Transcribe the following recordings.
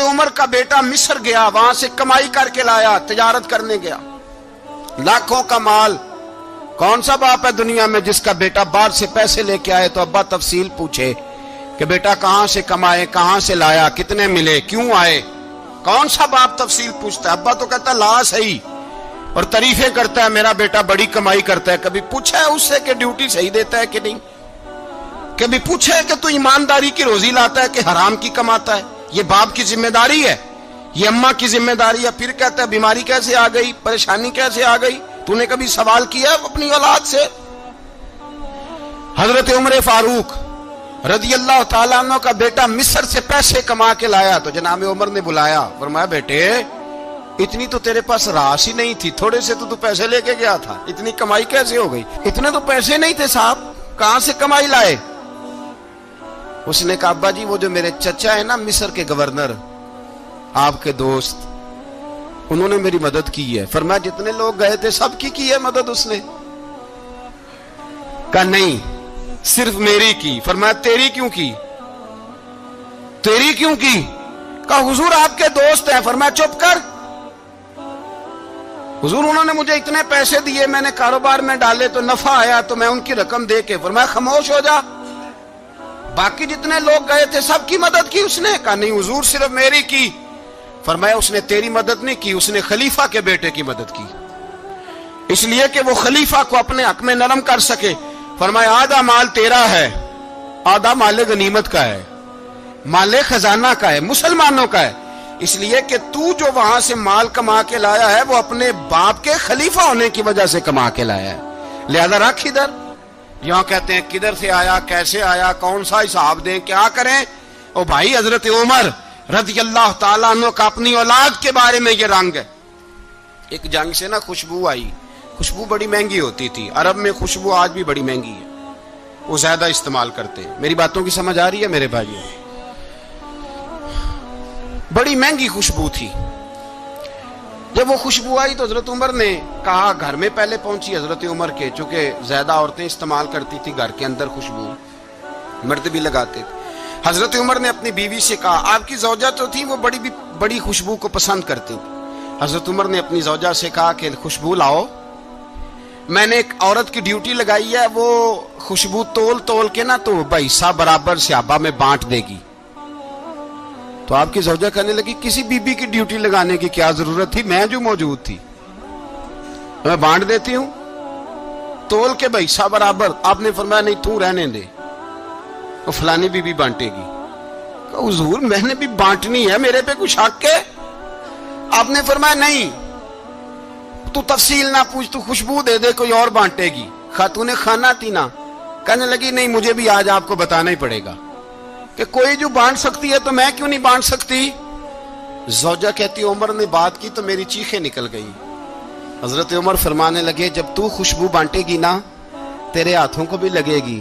عمر کا بیٹا مصر گیا، وہاں سے کمائی کر کے لایا، تجارت کرنے گیا، لاکھوں کا مال۔ کون سا باپ ہے دنیا میں جس کا بیٹا باہر سے پیسے لے کے آئے تو ابا تفصیل پوچھے کہ بیٹا کہاں سے کمائے، کہاں سے لایا، کتنے ملے، کیوں آئے؟ کون سا باپ تفصیل پوچھتا ہے؟ ابا تو کہتا لا صحیح اور تعریفیں کرتا ہے، میرا بیٹا بڑی کمائی کرتا ہے۔ کبھی پوچھا ہے اس سے کہ ڈیوٹی صحیح دیتا ہے کہ نہیں؟ کبھی پوچھا ہے کہ تو ایمانداری کی روزی لاتا ہے کہ حرام کی کماتا ہے؟ یہ باپ کی ذمہ داری ہے، یہ اماں کی ذمہ داری ہے۔ پھر کہتا ہے بیماری کیسے آ گئی، پریشانی کیسے آ گئی؟ تو نے کبھی سوال کیا اپنی اولاد سے؟ حضرت عمر فاروق رضی اللہ تعالیٰ عنہ کا بیٹا مصر سے پیسے کما کے لایا تو جناب عمر نے بلایا، فرمایا بیٹے اتنی تو تیرے پاس راس ہی نہیں تھی، تھوڑے سے تو پیسے لے کے گیا تھا، اتنی کمائی کیسے ہو گئی؟ اتنے تو پیسے نہیں تھے صاحب، کہاں سے کمائی لائے؟ اس نے کہا ابا جی وہ جو میرے چچا ہے نا مصر کے گورنر، آپ کے دوست، انہوں نے میری مدد کی ہے۔ فرمایا جتنے لوگ گئے تھے سب کی ہے مدد اس نے؟ کہا نہیں صرف میری کی۔ فرمایا تیری کیوں کی؟ تیری کیوں کی؟ کہا حضور آپ کے دوست ہیں۔ فرمایا چپ کر، حضور انہوں نے مجھے اتنے پیسے دیے، میں نے کاروبار میں ڈالے تو نفع آیا تو میں ان کی رقم دے کے۔ فرمایا خاموش ہو جا، باقی جتنے لوگ گئے تھے سب کی مدد کی اس نے؟ کہا نہیں حضور صرف میری کی۔ فرمایا اس نے تیری مدد نہیں کی، اس نے خلیفہ کے بیٹے کی مدد کی، اس لیے کہ وہ خلیفہ کو اپنے حق میں نرم کر سکے۔ فرمایا آدھا مال تیرا ہے، آدھا مال غنیمت کا ہے، مال خزانہ کا ہے، مسلمانوں کا ہے، اس لیے کہ تو جو وہاں سے مال کما کے لایا ہے وہ اپنے باپ کے خلیفہ ہونے کی وجہ سے کما کے لایا ہے، لہذا رکھ ادھر۔ یہاں کہتے ہیں کدھر سے آیا، کیسے آیا، کون سا حساب دیں، کیا کریں؟ او بھائی حضرت عمر رضی اللہ تعالیٰ عنہ کا اپنی اولاد کے بارے میں یہ رنگ ہے۔ ایک جنگ سے نا خوشبو آئی، خوشبو بڑی مہنگی ہوتی تھی، عرب میں خوشبو آج بھی بڑی مہنگی ہے، وہ زیادہ استعمال کرتے ہیں۔ میری باتوں کی سمجھ آ رہی ہے میرے بھائیوں؟ بڑی مہنگی خوشبو تھی۔ جب وہ خوشبو آئی تو حضرت عمر نے کہا، گھر میں پہلے پہنچی حضرت عمر کے، چونکہ زیادہ عورتیں استعمال کرتی تھی گھر کے اندر خوشبو، مرد بھی لگاتے تھے۔ حضرت عمر نے اپنی بیوی سے کہا، آپ کی زوجہ تو تھی وہ بڑی خوشبو کو پسند کرتی تھی۔ حضرت عمر نے اپنی زوجہ سے کہا کہ خوشبو لاؤ، میں نے ایک عورت کی ڈیوٹی لگائی ہے، وہ خوشبو تول کے نا تو حصہ برابر صحابہ میں بانٹ دے گی۔ تو آپ کی زوجہ کہنے لگی کسی بی بی کی ڈیوٹی لگانے کی کیا ضرورت تھی، میں جو موجود تھی میں بانٹ دیتی ہوں تول کے حصہ برابر۔ آپ نے فرمایا نہیں تو رہنے دے، وہ فلانی بی بی بانٹے گی۔ کہا حضور میں نے بھی بانٹنی ہے، میرے پہ کچھ حق ہے؟ آپ نے فرمایا نہیں، تو تفصیل نہ پوچھ، تو خوشبو دے دے، کوئی اور بانٹے گی۔ خاتون خانہ تھی نا، کہنے لگی نہیں مجھے بھی آج آپ کو بتانا ہی پڑے گا کہ کوئی جو بانٹ سکتی ہے تو میں کیوں نہیں بانٹ سکتی؟ زوجہ کہتی عمر نے بات کی تو میری چیخیں نکل گئی۔ حضرت عمر فرمانے لگے جب تو خوشبو بانٹے گی نا تیرے ہاتھوں کو بھی لگے گی،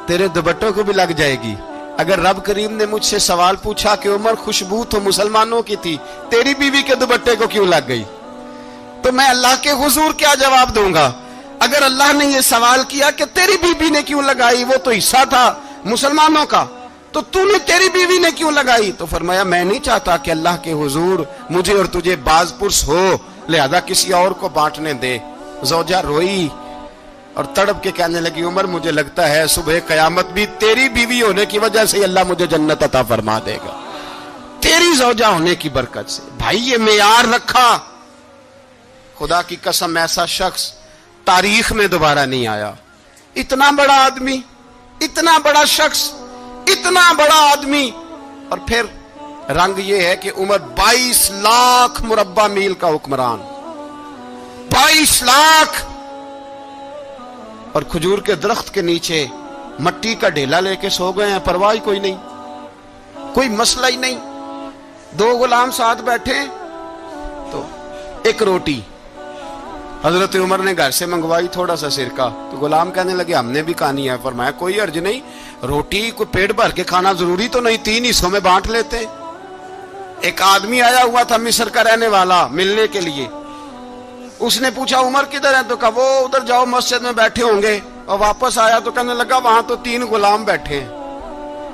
تیرے دوپٹوں کو بھی لگ جائے گی۔ اگر رب کریم نے مجھ سے سوال پوچھا کہ عمر خوشبو تو مسلمانوں کی تھی، تیری بیوی کے دوپٹے کو کیوں لگ گئی، تو میں اللہ کے حضور کیا جواب دوں گا؟ اگر اللہ نے یہ سوال کیا کہ تیری بیوی نے کیوں لگائی، وہ تو حصہ تھا مسلمانوں کا، تو نے تیری بیوی نے کیوں لگائی؟ تو فرمایا میں نہیں چاہتا کہ اللہ کے حضور مجھے اور تجھے باز پرس ہو، لہذا کسی اور کو بانٹنے دے۔ زوجہ روئی اور تڑپ کے کہنے لگی عمر مجھے لگتا ہے صبح قیامت بھی تیری بیوی ہونے کی وجہ سے اللہ مجھے جنت عطا فرما دے گا، تیری زوجہ ہونے کی برکت سے۔ بھائی یہ معیار رکھا، خدا کی قسم ایسا شخص تاریخ میں دوبارہ نہیں آیا۔ اتنا بڑا آدمی، اتنا بڑا شخص، اتنا بڑا آدمی، اور پھر رنگ یہ ہے کہ عمر 22 لاکھ مربع میل کا حکمران، 22 لاکھ، اور کھجور کے درخت کے نیچے مٹی کا ڈھیلا لے کے سو گئے ہیں، پرواہ کوئی نہیں، کوئی مسئلہ ہی نہیں۔ 2 غلام ساتھ بیٹھے تو ایک روٹی حضرت عمر نے گھر سے منگوائی، تھوڑا سا سرکہ، تو غلام کہنے لگے ہم نے بھی کھانی ہے۔ فرمایا کوئی حرج نہیں، روٹی کو پیٹ بھر کے کھانا ضروری تو نہیں، 3 حصوں میں بانٹ لیتے۔ ایک آدمی آیا ہوا تھا مصر کا رہنے والا ملنے کے لیے، اس نے پوچھا عمر کدھر ہے، تو کہا وہ ادھر جاؤ مسجد میں بیٹھے ہوں گے، اور واپس آیا تو کہنے لگا وہاں تو 3 غلام بیٹھے ہیں۔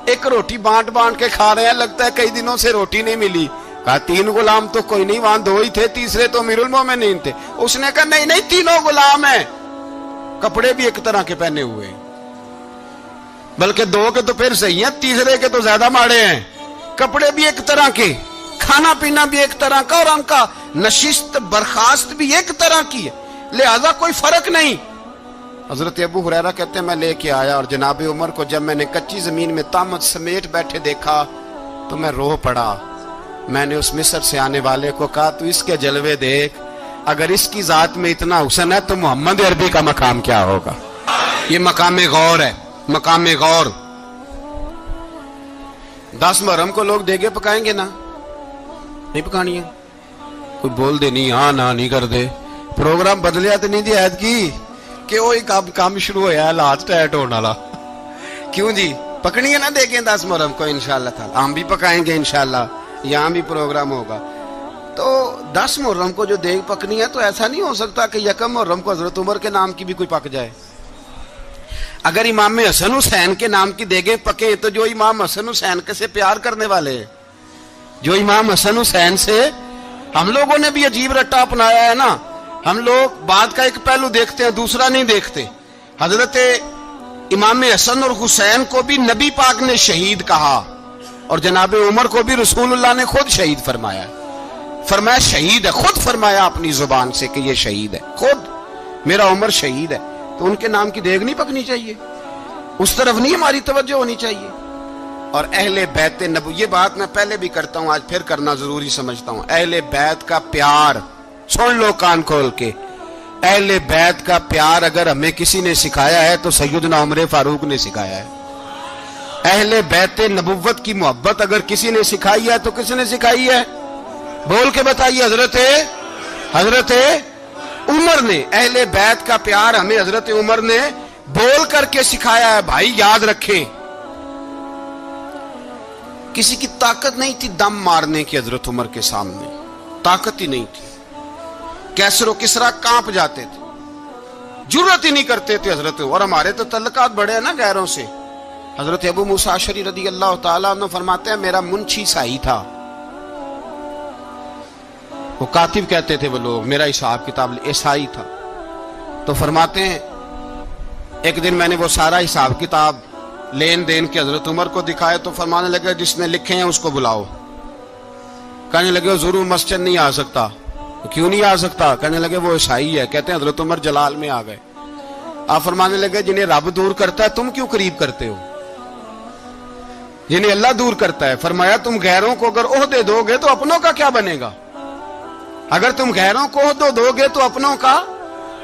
ایک روٹی بانٹ بانٹ کے کھا رہے ہیں, لگتا ہے کئی دنوں سے روٹی نہیں ملی. کہا 3 غلام تو کوئی نہیں, وہاں 2 ہی تھے, تیسرے تو امیر المومنین تھے. اس نے کہا نہیں 3 غلام ہیں, کپڑے بھی ایک طرح کے پہنے ہوئے, بلکہ 2 کے تو پھر صحیح ہیں, تیسرے کے تو زیادہ ماڑے ہیں. کپڑے بھی ایک طرح کے, کھانا پینا بھی ایک طرح کا, اور ان کا نشست برخاست بھی ایک طرح کی ہے, لہذا کوئی فرق نہیں. حضرت ابو ہریرہ کہتے ہیں میں لے کے آیا, اور جناب عمر کو جب میں نے کچی زمین میں تامت سمیٹ بیٹھے دیکھا تو میں رو پڑا. میں نے اس مصر سے آنے والے کو کہا تو اس کے جلوے دیکھ, اگر اس کی ذات میں اتنا حسن ہے تو محمد عربی کا مقام کیا ہوگا. یہ مقام غور ہے, مقام غور. 10 محرم کو لوگ دیگے پکائیں گے نا, نہیں پکانی ہے, کوئی بول دے نہیں ہاں نہ نہیں کر دے, پروگرام بدلیا تو نہیں دی عید کی کہ وہی کام شروع ہویا ہے لات ٹائٹ ہونے والا. کیوں جی, پکنی ہے نا دیکھیں 10 محرم کو انشاءاللہ تعالی, ہم بھی پکائیں گے انشاءاللہ, یہاں بھی پروگرام ہوگا. تو 10 محرم کو جو دیگ پکنی ہے تو ایسا نہیں ہو سکتا کہ 1 محرم کو حضرت عمر کے نام کی بھی کوئی پک جائے. اگر امام حسن حسین کے نام کی دیگیں پکیں تو جو امام حسن حسین کے سے پیار کرنے والے ہیں, جو امام حسن حسین سے, ہم لوگوں نے بھی عجیب رٹا اپنایا ہے نا, ہم لوگ بات کا ایک پہلو دیکھتے ہیں دوسرا نہیں دیکھتے. حضرت امام حسن اور حسین کو بھی نبی پاک نے شہید کہا, اور جناب عمر کو بھی رسول اللہ نے خود شہید فرمایا. فرمایا شہید ہے, خود فرمایا اپنی زبان سے کہ یہ شہید ہے, خود میرا عمر شہید ہے. تو ان کے نام کی دیگ نہیں پکنی چاہیے, اس طرف نہیں ہماری توجہ ہونی چاہیے. اور اہل بیت نبو, یہ بات میں پہلے بھی کرتا ہوں, آج پھر کرنا ضروری سمجھتا ہوں. اہل بیت کا پیار سن لو کان کھول کے, اہل بیت کا پیار اگر ہمیں کسی نے سکھایا ہے تو سیدنا عمر فاروق نے سکھایا ہے. اہل بیت نبوت کی محبت اگر کسی نے سکھائی ہے تو کس نے سکھائی ہے, بول کے بتائیے. حضرت عمر نے. اہل بیت کا پیار ہمیں حضرت عمر نے بول کر کے سکھایا ہے. بھائی یاد رکھیں, کسی کی طاقت نہیں تھی دم مارنے کی حضرت عمر کے سامنے, طاقت ہی نہیں تھی. کیسر و کسرا کانپ جاتے تھے, جرت ہی نہیں کرتے تھے حضرت. اور ہمارے تو تعلقات بڑے ہیں نا غیروں سے. حضرت ابو موسیٰ اشعری رضی اللہ تعالیٰ عنہ فرماتے ہیں میرا منشی عیسائی تھا, وہ کاتب کہتے تھے وہ لوگ, میرا حساب کتاب عیسائی تھا. تو فرماتے ہیں ایک دن میں نے وہ سارا حساب کتاب لین دین کے حضرت عمر کو دکھائے تو فرمانے لگے جس نے لکھے ہیں اس کو بلاؤ. کہنے لگے وہ ضرور مسجد نہیں آ سکتا. کیوں نہیں آ سکتا؟ کہنے لگے وہ عیسائی ہے. کہتے ہیں حضرت عمر جلال میں آ گئے. آپ فرمانے لگے جنہیں رب دور کرتا ہے تم کیوں قریب کرتے ہو, جنہیں اللہ دور کرتا ہے. فرمایا تم غیروں کو اگر عہدے دو گے تو اپنوں کا کیا بنے گا, اگر تم غیروں کو عہدے دو گے تو اپنوں کا.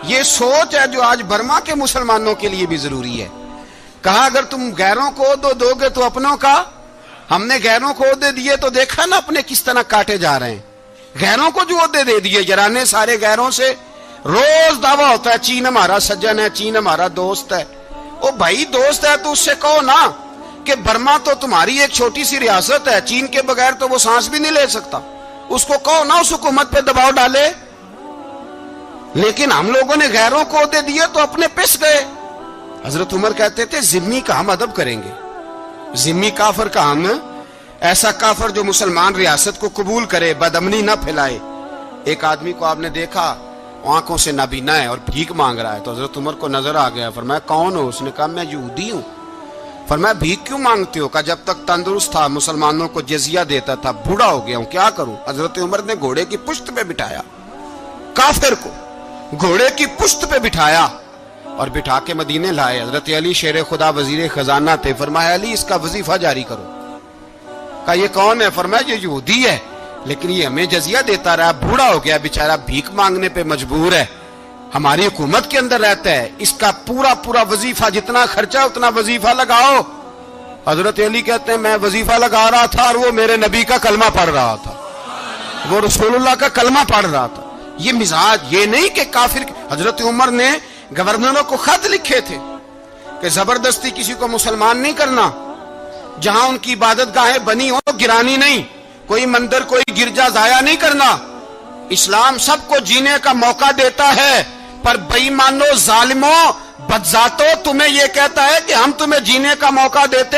یہ سوچ ہے جو آج برما کے مسلمانوں کے لیے بھی ضروری ہے. کہا اگر تم غیروں کو عہدے دو گے تو اپنوں کا. ہم نے غیروں کو عہدے دیے تو دیکھا نا اپنے کس طرح کاٹے جا رہے ہیں. غیروں کو جو عہدے دے دیے یارانے سارے غیروں سے, روز دعویٰ ہوتا ہے چین ہمارا سجن ہے, چین ہمارا دوست ہے. او بھائی دوست ہے تو اس سے کہو نا کہ برما تو تمہاری ایک چھوٹی سی ریاست ہے, چین کے بغیر تو وہ سانس بھی نہیں لے سکتا. اس کو کہو نا اس حکومت پہ دباؤ ڈالے. لیکن ہم لوگوں نے غیروں کو عہدے دیے تو اپنے پس گئے. حضرت عمر کہتے تھے ذمی کا ہم ادب کریں گے, ذمی کافر کا ہم, ایسا کافر جو مسلمان ریاست کو قبول کرے, بدامنی نہ پھیلائے. ایک آدمی کو آپ نے دیکھا آنکھوں سے نابینا ہے اور بھیک مانگ رہا ہے, تو حضرت عمر کو نظر آ گیا. فرمایا کون ہو؟ اس نے کہا میں یہودی ہوں. فرمایا بھیک کیوں مانگتے ہو؟ کہا جب تک تندرست تھا مسلمانوں کو جزیہ دیتا تھا, بوڑھا ہو گیا ہوں کیا کروں. حضرت عمر نے گھوڑے کی پشت پہ بٹھایا, کافر کو گھوڑے کی پشت پہ بٹھایا اور بٹھا کے مدینے لائے. حضرت علی شیر خدا وزیر خزانہ تھے. فرمایا علی اس کا وظیفہ جاری کرو. کہا یہ کون ہے؟ فرمایا یہ یہودی ہے لیکن یہ ہمیں جزیہ دیتا رہا, بوڑھا ہو گیا بیچارہ, بھیک مانگنے پہ مجبور ہے, ہماری حکومت کے اندر رہتا ہے, اس کا پورا وظیفہ جتنا خرچہ اتنا وظیفہ لگاؤ. حضرت علی کہتے ہیں میں وظیفہ لگا رہا تھا اور وہ میرے نبی کا کلمہ پڑھ رہا تھا, وہ رسول اللہ کا کلمہ پڑھ رہا تھا. یہ مزاج, یہ نہیں کہ کافر. حضرت عمر نے گورنروں کو خط لکھے تھے کہ زبردستی کسی کو مسلمان نہیں کرنا, جہاں ان کی عبادت گاہیں بنی ہو گرانی نہیں, کوئی مندر کوئی گرجا ضائع نہیں کرنا. اسلام سب کو جینے کا موقع دیتا ہے, پر بے ایمانو ظالموں بدذاتوں تمہیں یہ کہتا ہے کہ ہم تمہیں جینے کا موقع دیتے,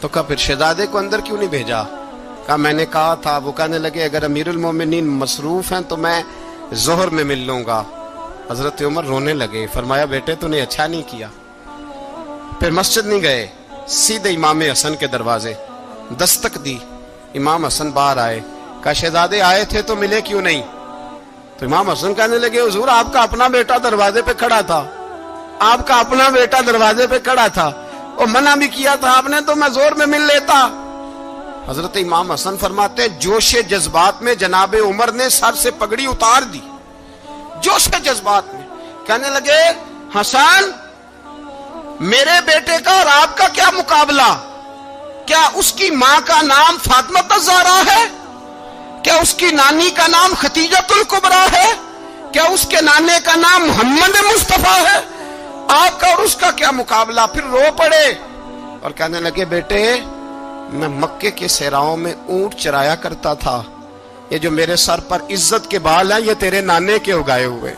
تو کہا پھر شہزادے کو اندر کیوں نہیں بھیجا؟ کہا میں نے کہا تھا. وہ کہنے لگے اگر امیر المومنین مصروف ہیں تو میں ظہر میں مل لوں گا. حضرت عمر رونے لگے. فرمایا بیٹے تو نے اچھا نہیں کیا. پھر مسجد نہیں گئے, سیدھے امام حسن کے دروازے دستک دی. امام حسن باہر آئے. کہا شہزادے آئے تھے تو ملے کیوں نہیں؟ تو امام حسن کہنے لگے حضور آپ کا اپنا بیٹا دروازے پہ کھڑا تھا, آپ کا اپنا بیٹا دروازے پہ کھڑا تھا, اور منع بھی کیا تھا آپ نے, تو میں زور میں مل لیتا. حضرت امام حسن فرماتے ہیں جوش جذبات میں جناب عمر نے سر سے پگڑی اتار دی. جوش جذبات میں کہنے لگے حسن میرے بیٹے کا اور آپ کا کیا مقابلہ؟ کیا اس کی ماں کا نام فاطمہ الزہرا ہے؟ کیا اس کی نانی کا نام خدیجۃ الکبریٰ ہے؟ کیا اس کے نانے کا نام محمد مصطفیٰ ہے؟ آپ کا اور اس کا کیا مقابلہ؟ پھر رو پڑے اور کہنے لگے بیٹے میں مکے کے صحراؤں میں اونٹ چرایا کرتا تھا, یہ جو میرے سر پر عزت کے بال ہیں یہ تیرے نانے کے اگائے ہوئے.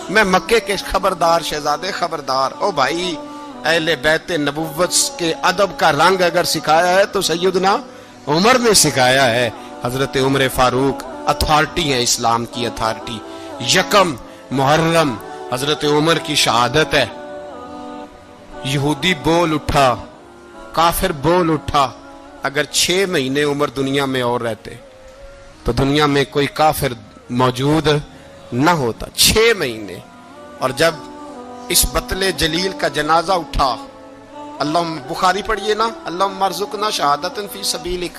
میں مکے کے خبردار شہزادے خبردار. او بھائی اہل بیت نبوت کے ادب کا رنگ اگر سکھایا ہے تو سیدنا عمر نے سکھایا ہے. حضرت عمر فاروق اتھارٹی ہے, اسلام کی اتھارٹی. یکم محرم حضرت عمر کی شہادت ہے. یہودی بول اٹھا, کافر بول اٹھا. اگر 6 مہینے عمر دنیا میں اور رہتے تو دنیا میں کوئی کافر موجود نہ ہوتا. 6 مہینے. اور جب اس بطل جلیل کا جنازہ اٹھا, اللہ بخاری پڑھیے نا, اللہم ارزقنا شہادت فی سبیلک,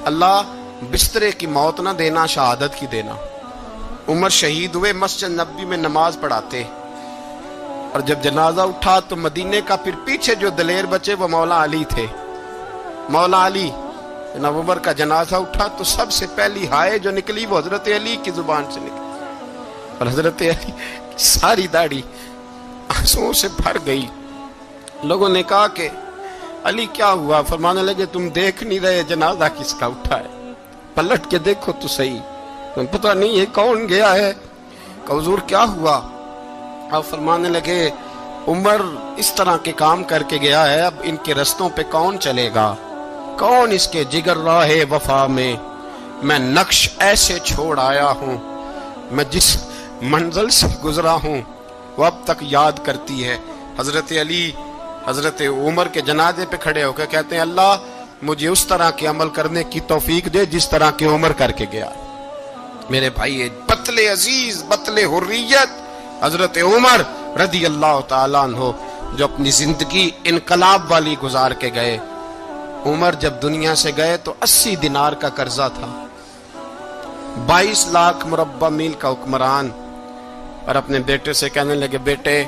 اللہ بسترے کی موت نہ دینا, شہادت کی دینا. عمر شہید ہوئے, مسجد نبوی میں نماز پڑھاتے, اور جب جنازہ اٹھا تو مدینے کا پھر پیچھے جو دلیر بچے وہ مولا علی تھے. مولا علی جناب عمر کا جنازہ اٹھا تو سب سے پہلی ہائے جو نکلی وہ حضرت علی کی زبان سے نکلی, اور حضرت علی ساری داڑھی آنسوؤں سے بھر گئی. لوگوں نے کہا کہ علی کیا ہوا؟ فرمانے لگے تم دیکھ نہیں رہے جنازہ کس کا اٹھا ہے, پلٹ کے دیکھو تو صحیح, تم پتہ نہیں یہ کون گیا ہے. کہ حضور کیا ہوا؟ آپ فرمانے لگے عمر اس طرح کے کام کر کے گیا ہے, اب ان کے رستوں پہ کون چلے گا؟ کون اس کے جگر راہ وفا میں؟ میں نقش ایسے چھوڑ آیا ہوں, میں جس منزل سے گزرا ہوں وہ اب تک یاد کرتی ہے. حضرت علی حضرت عمر کے جنازے پہ کھڑے ہو کے کہتے ہیں اللہ مجھے اس طرح کے عمل کرنے کی توفیق دے جس طرح کے عمر کر کے گیا. میرے بھائی بطل عزیز, بطل حریت حضرت عمر رضی اللہ تعالیٰ عنہ جو اپنی زندگی انقلاب والی گزار کے گئے. عمر جب دنیا سے گئے تو 80 دینار کا قرضہ تھا, 22 لاکھ مربع میل کا حکمران, اور اپنے بیٹے سے کہنے لگے بیٹے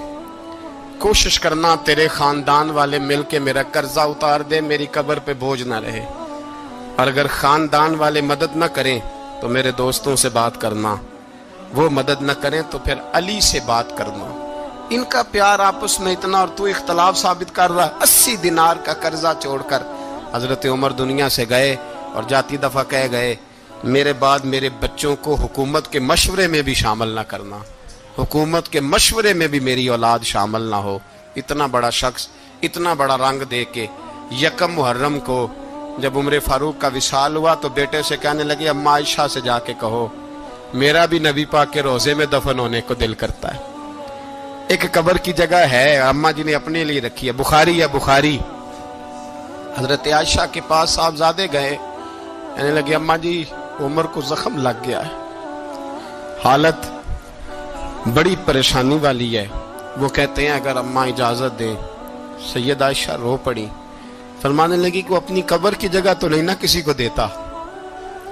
کوشش کرنا تیرے خاندان والے مل کے میرا قرضہ اتار دے, میری قبر پہ بوجھ نہ رہے, اور اگر خاندان والے مدد نہ کریں تو میرے دوستوں سے بات کرنا, وہ مدد نہ کریں تو پھر علی سے بات کرنا. ان کا پیار آپس میں اتنا, اور تو اختلاف ثابت کر رہا. 80 دینار کا قرضہ چھوڑ کر حضرت عمر دنیا سے گئے, اور جاتی دفعہ کہہ گئے میرے بعد میرے بچوں کو حکومت کے مشورے میں بھی شامل نہ کرنا, حکومت کے مشورے میں بھی میری اولاد شامل نہ ہو. اتنا بڑا شخص اتنا بڑا رنگ دے کے یکم محرم کو جب عمر فاروق کا وصال ہوا تو بیٹے سے کہنے لگے اماں عائشہ سے جا کے کہو میرا بھی نبی پاک کے روزے میں دفن ہونے کو دل کرتا ہے. ایک قبر کی جگہ ہے اماں جی نے اپنے لیے رکھی ہے, بخاری ہے بخاری. حضرت عائشہ کے پاس صاحبزادے گئے, کہنے لگے اماں جی عمر کو زخم لگ گیا ہے, حالت بڑی پریشانی والی ہے. وہ کہتے ہیں اگر اماں اجازت دیں. سید عائشہ رو پڑی, فرمانے لگی کہ وہ اپنی قبر کی جگہ تو نہیں نہ کسی کو دیتا,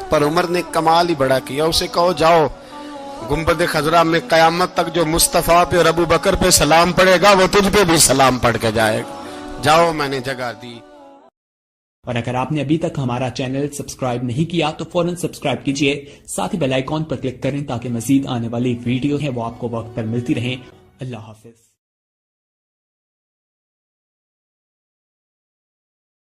پر عمر نے کمال ہی بڑا کیا, اسے کہو جاؤ گنبد خضرا میں قیامت تک جو مصطفیٰ پہ اور ابو بکر پہ سلام پڑے گا وہ تجھ پہ بھی سلام پڑھ کے جائے گا, جاؤ میں نے جگہ دی. اور اگر آپ نے ابھی تک ہمارا چینل سبسکرائب نہیں کیا تو فوراً سبسکرائب کیجئے, ساتھ ہی بیل آئیکن پر کلک کریں تاکہ مزید آنے والی ویڈیو ہے وہ آپ کو وقت پر ملتی رہیں. اللہ حافظ.